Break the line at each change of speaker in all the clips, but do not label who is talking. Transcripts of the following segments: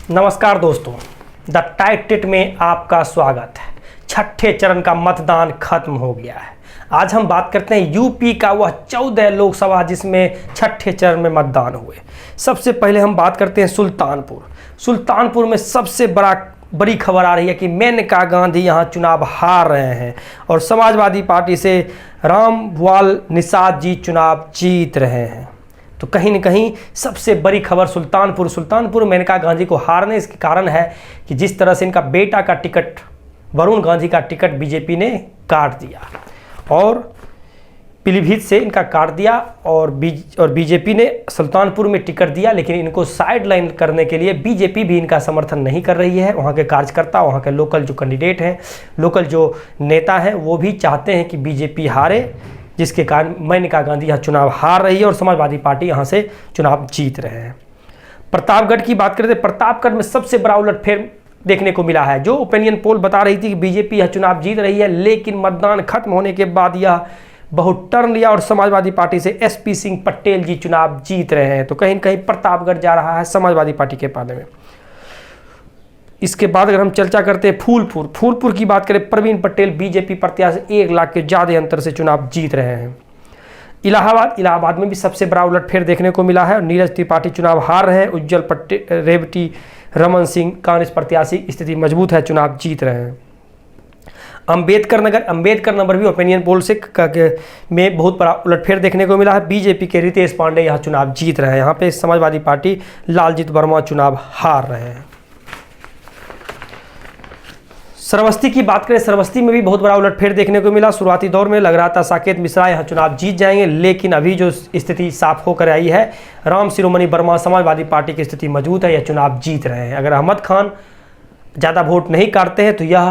नमस्कार दोस्तों, the tight tit में आपका स्वागत है। छठे चरण का मतदान खत्म हो गया है। आज हम बात करते हैं यूपी का वह 14 लोकसभा जिसमें छठे चरण में मतदान हुए। सबसे पहले हम बात करते हैं सुल्तानपुर में सबसे बड़ी खबर आ रही है कि मेनका गांधी यहां चुनाव हार रहे हैं और समाजवादी पार्टी से रामभुआल निषाद जी चुनाव जीत रहे हैं। तो कहीं न कहीं सबसे बड़ी खबर सुल्तानपुर मेनका गांधी को हारने इसके कारण है कि जिस तरह से इनका बेटा का टिकट, वरुण गांधी का टिकट बीजेपी ने काट दिया और पीलीभीत से इनका काट दिया और बीजेपी ने सुल्तानपुर में टिकट दिया, लेकिन इनको साइड लाइन करने के लिए बीजेपी भी इनका समर्थन नहीं कर रही है। वहाँ के कार्यकर्ता, वहाँ के लोकल जो कैंडिडेट हैं, लोकल जो नेता हैं, वो भी चाहते हैं कि बीजेपी हारे, जिसके कारण मेनका गांधी यहाँ चुनाव हार रही है और समाजवादी पार्टी यहाँ से चुनाव जीत रहे हैं। प्रतापगढ़ की बात करें तो प्रतापगढ़ में सबसे बड़ा उलटफेर देखने को मिला है। जो ओपिनियन पोल बता रही थी कि बीजेपी यह चुनाव जीत रही है, लेकिन मतदान खत्म होने के बाद यह बहुत टर्न लिया और समाजवादी पार्टी से एसपी सिंह पटेल जी चुनाव जीत रहे हैं। तो कहीं न कहीं प्रतापगढ़ जा रहा है समाजवादी पार्टी के पाले में। इसके बाद अगर हम चर्चा करते हैं फूलपुर की बात करें, प्रवीण पटेल बीजेपी प्रत्याशी 1 लाख के ज़्यादा अंतर से चुनाव जीत रहे हैं। इलाहाबाद में भी सबसे बड़ा उलटफेर देखने को मिला है और नीरज त्रिपाठी चुनाव हार रहे हैं। उज्जवल पटेल, रेवती रमन सिंह कांग्रेस प्रत्याशी, स्थिति मजबूत है, चुनाव जीत रहे हैं। अंबेडकर नगर भी ओपिनियन पोल से में बहुत बड़ा उलटफेर देखने को मिला है। बीजेपी के रितेश पांडे यहाँ चुनाव जीत रहे हैं। यहाँ पे समाजवादी पार्टी लालजीत वर्मा चुनाव हार रहे हैं। श्रावस्ती की बात करें, श्रावस्ती में भी बहुत बड़ा उलटफेर देखने को मिला। शुरुआती दौर में लग रहा था साकेत मिश्रा यहाँ चुनाव जीत जाएंगे, लेकिन अभी जो स्थिति साफ होकर आई है, राम शिरोमणि वर्मा समाजवादी पार्टी की स्थिति मजबूत है, यह चुनाव जीत रहे हैं। अगर अहमद खान ज़्यादा वोट नहीं काटते हैं तो यह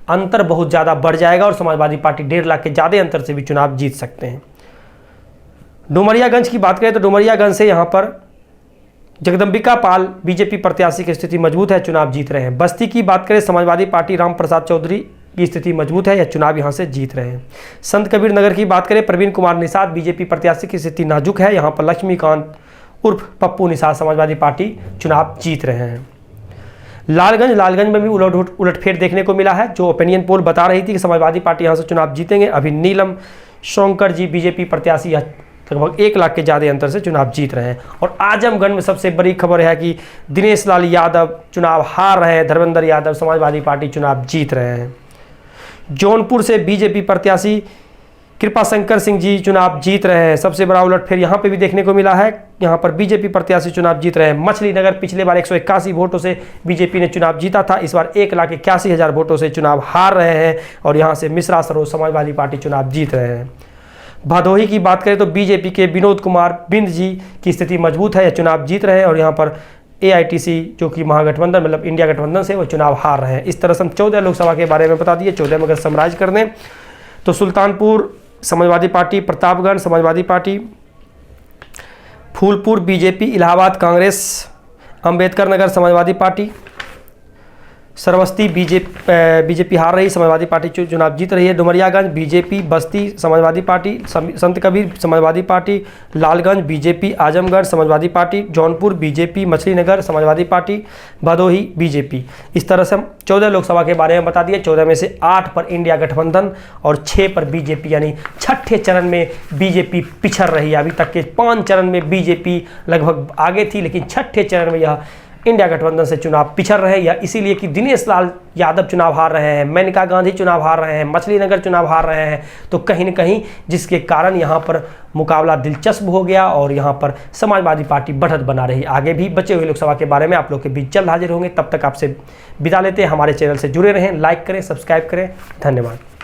अंतर बहुत ज़्यादा बढ़ जाएगा और समाजवादी पार्टी 1.5 लाख के ज़्यादा अंतर से भी चुनाव जीत सकते हैं। डुमरियागंज की बात करें तो डुमरियागंज से यहाँ पर जगदम्बिका पाल बीजेपी प्रत्याशी की स्थिति मजबूत है, चुनाव जीत रहे हैं। बस्ती की बात करें, समाजवादी पार्टी राम प्रसाद चौधरी की स्थिति मजबूत है, यह चुनाव यहां से जीत रहे हैं। संत कबीर नगर की बात करें, प्रवीण कुमार निषाद बीजेपी प्रत्याशी की स्थिति नाजुक है, यहां पर लक्ष्मीकांत उर्फ पप्पू निषाद समाजवादी पार्टी चुनाव जीत रहे हैं। लालगंज में भी उलटफेर देखने को मिला है। जो ओपिनियन पोल बता रही थी कि समाजवादी पार्टी यहाँ से चुनाव जीतेंगे, अभी नीलम शोंकर जी बीजेपी प्रत्याशी लगभग 1 लाख के ज़्यादा अंतर से चुनाव जीत रहे हैं। और आजमगढ़ में सबसे बड़ी खबर है कि दिनेश लाल यादव चुनाव हार रहे हैं, धर्मेंद्र यादव समाजवादी पार्टी चुनाव जीत रहे हैं। जौनपुर से बीजेपी प्रत्याशी कृपा शंकर सिंह जी चुनाव जीत रहे हैं। सबसे बड़ा उलटफेर यहाँ पे भी देखने को मिला है, यहाँ पर बीजेपी प्रत्याशी चुनाव जीत रहे हैं। मछली नगर पिछले बार 181 वोटों से बीजेपी ने चुनाव जीता था, इस बार 1,81,000 वोटों से चुनाव हार रहे हैं और यहाँ से मिश्रा सरोज समाजवादी पार्टी चुनाव जीत रहे हैं। भदोही की बात करें तो बीजेपी के विनोद कुमार बिंद जी की स्थिति मजबूत है, यह चुनाव जीत रहे हैं और यहाँ पर AITC जो कि महागठबंधन मतलब इंडिया गठबंधन से वो चुनाव हार रहे हैं। इस तरह से हम 14 लोकसभा के बारे में बता दिए। 14 में अगर समराइज कर दें तो Sultanpur Samajwadi Party, Pratapgarh Samajwadi Party, Phulpur BJP, Allahabad Congress, Ambedkar Nagar Samajwadi Party, Shravasti BJP हार रही, समाजवादी पार्टी चुनाव जीत रही है। डुमरियागंज बीजेपी, बस्ती समाजवादी पार्टी, संत Kabir Samajwadi party, Lalganj BJP, Azamgarh Samajwadi party, Jaunpur BJP, मछली नगर समाजवादी पार्टी, भदोही बीजेपी। इस तरह से हम 14 लोकसभा के बारे में बता दिए। 14 में से 8 पर इंडिया गठबंधन और 6 पर बीजेपी, यानी छठे चरण में बीजेपी पिछड़ रही है। अभी तक के 5 चरण में बीजेपी लगभग आगे थी, लेकिन छठे चरण में यह इंडिया गठबंधन से चुनाव पिछड़ रहे हैं, या इसीलिए कि दिनेश लाल यादव चुनाव हार रहे हैं, मेनका गांधी चुनाव हार रहे हैं, मछली नगर चुनाव हार रहे हैं। तो कहीं न कहीं जिसके कारण यहाँ पर मुकाबला दिलचस्प हो गया और यहाँ पर समाजवादी पार्टी बढ़त बना रही। आगे भी बचे हुए लोकसभा के बारे में आप लोग के बीच जल्द हाजिर होंगे। तब तक आपसे विदा लेते हैं। हमारे चैनल से जुड़े रहें, लाइक करें, सब्सक्राइब करें। धन्यवाद।